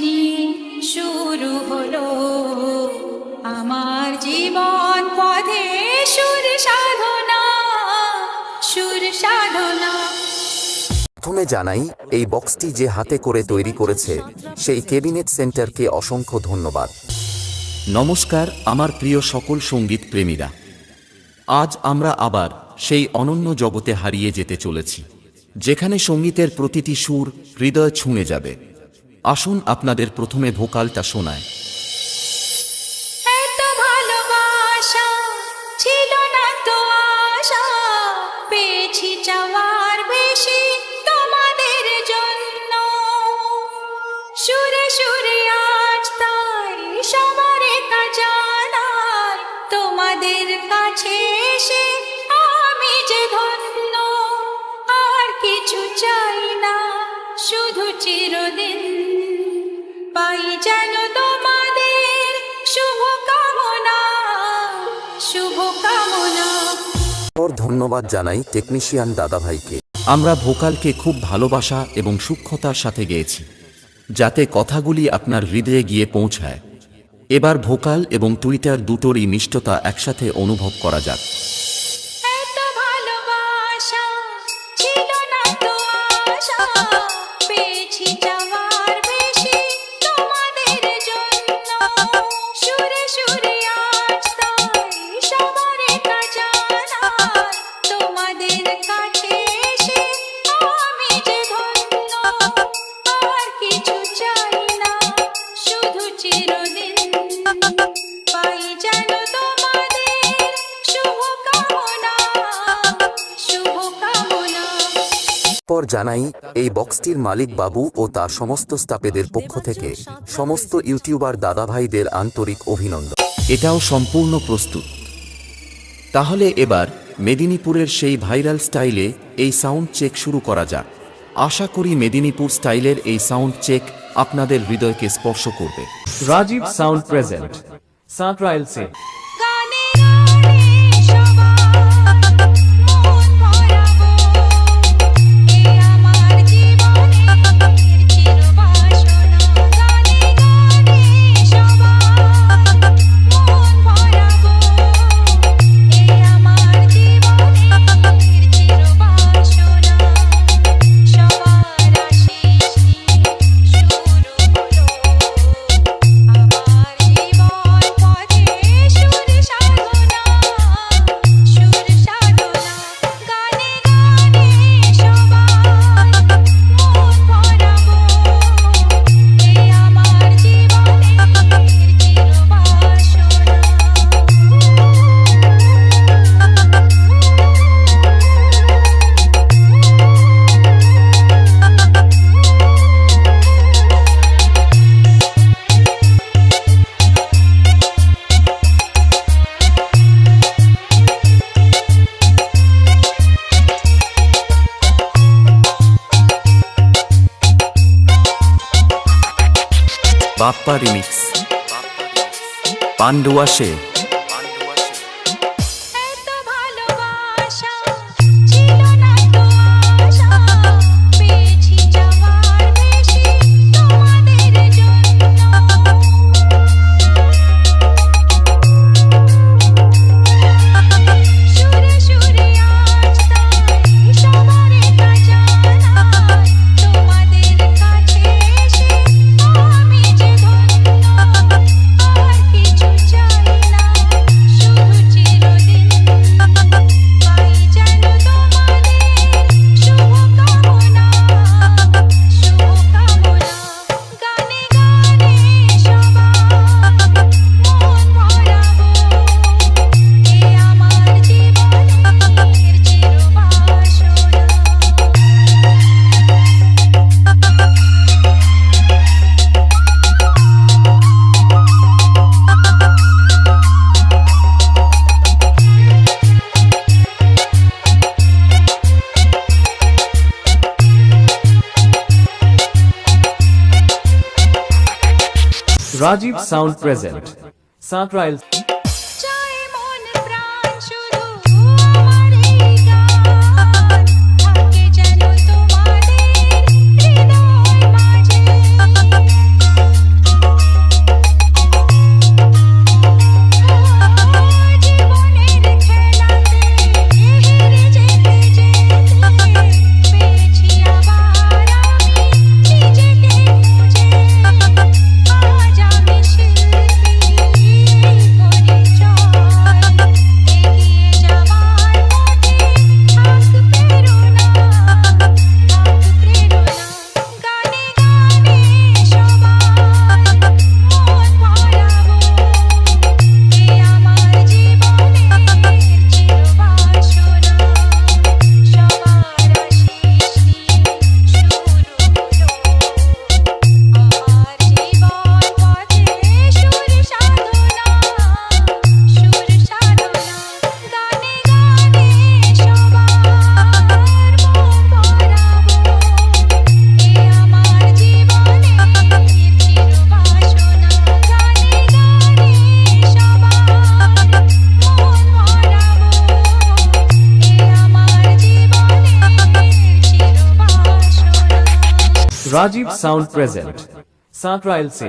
নিয়ে শুরু হলো আমার জীবন পথে সুর সাধনা, সুর সাধনা। প্রথমে জানাই, এই বক্সটি যে হাতে করে তৈরি করেছে সেই ক্যাবিনেট সেন্টারকে অসংখ্য ধন্যবাদ। নমস্কার আমার প্রিয় সকল সঙ্গীত প্রেমীরা, আজ আমরা আবার সেই অনন্য জগতে হারিয়ে যেতে চলেছি যেখানে সঙ্গীতের প্রতিটি সুর হৃদয় ছুঁয়ে যাবে। আসুন আপনাদের প্রথমে ভোকালটা শোনায়। এত ভালোবাসা ছিল না তো আশা, পেয়েছি চাওয়ার বেশি তোমাদের জন্য। সুরে সুরে আজ তাই সবার একা জানাই, তোমাদের কাছে এসে আমি যে ধন্য। আর কিছু চাই না, শুধু চিরদিন পাই যেন তোমাদের শুভ কামনা, শুভ কামনা। ওর ধন্যবাদ জানাই টেকনিশিয়ান দাদাভাইকে। আমরা ভোকালকে খুব ভালোবাসা এবং সূক্ষ্মতার সাথে গেয়েছি যাতে কথাগুলি আপনার হৃদয়ে গিয়ে পৌঁছায়। এবার ভোকাল এবং টুইটার দুটোরই মিষ্টতা একসাথে অনুভব করা যাক। এত ভালোবাসা ছিল না তো আশা, পেয়েছি চাওয়ার বেশি তোমাদের জন্য। সুরে সুরে আজ তাই সবার একা জানাই, তোমাদের কাছে এসে আমি যে ধন্য। আর কিছু চাই না, শুধু চিরদিন পাই যেন তোমাদের শুভ কামনা, শুভ কামনা। পর জানাই, এই বক্সটির মালিক বাবু ও তার সমস্ত স্টাফেদের পক্ষ থেকে সমস্ত ইউটিউবার দাদাভাইদের আন্তরিক অভিনন্দন। এটাও সম্পূর্ণ প্রস্তুত। তাহলে এবার মেদিনীপুরের সেই ভাইরাল স্টাইলে এই সাউন্ড চেক শুরু করা যাক। আশা করি মেদিনীপুর স্টাইলের এই সাউন্ড চেক আপনাদের হৃদয়কে স্পর্শ করবে। Rajiv Sound present. Santrail se. গানে গানে সবার মন ভরাবো, এ আমার জীবনের চিরবাসনা। গানে গানে সবার মন ভরাবো, এ আমার জীবনের চিরবাসনা। সবার আশিস নিয়ে শুরু হলো আমার জীবন পথে সুর সাধনা, সুর সাধনা। গানে গানে সবার মন ভরাবো, এ আমার জীবনের চিরবাসনা। বাপ্পা রিমিক্স, পান্ডুয়া সে। এত ভালোবাসা ছিল না তো আশা, পেয়েছি চাওয়ার বেশি তোমাদের জন্য। সুরে সুরে আজ তাই সবার একা জানাই, তোমাদের কাছে এসে আমি যে ধন্য। আর কিছু চাই না, শুধু চিরদিন পাই যেন তোমাদের শুভ কামনা, শুভ কামনা। গানে গানে সবার মন ভরাবো, এ আমার জীবনের চিরবাসনা। Rajiv Sound present. Santrail. চাই মন প্রাণ শুধু আমার এই গান, থাকে যেন তোমাদের হৃদয় মাঝে। Rajiv Sound present. Santrail Se.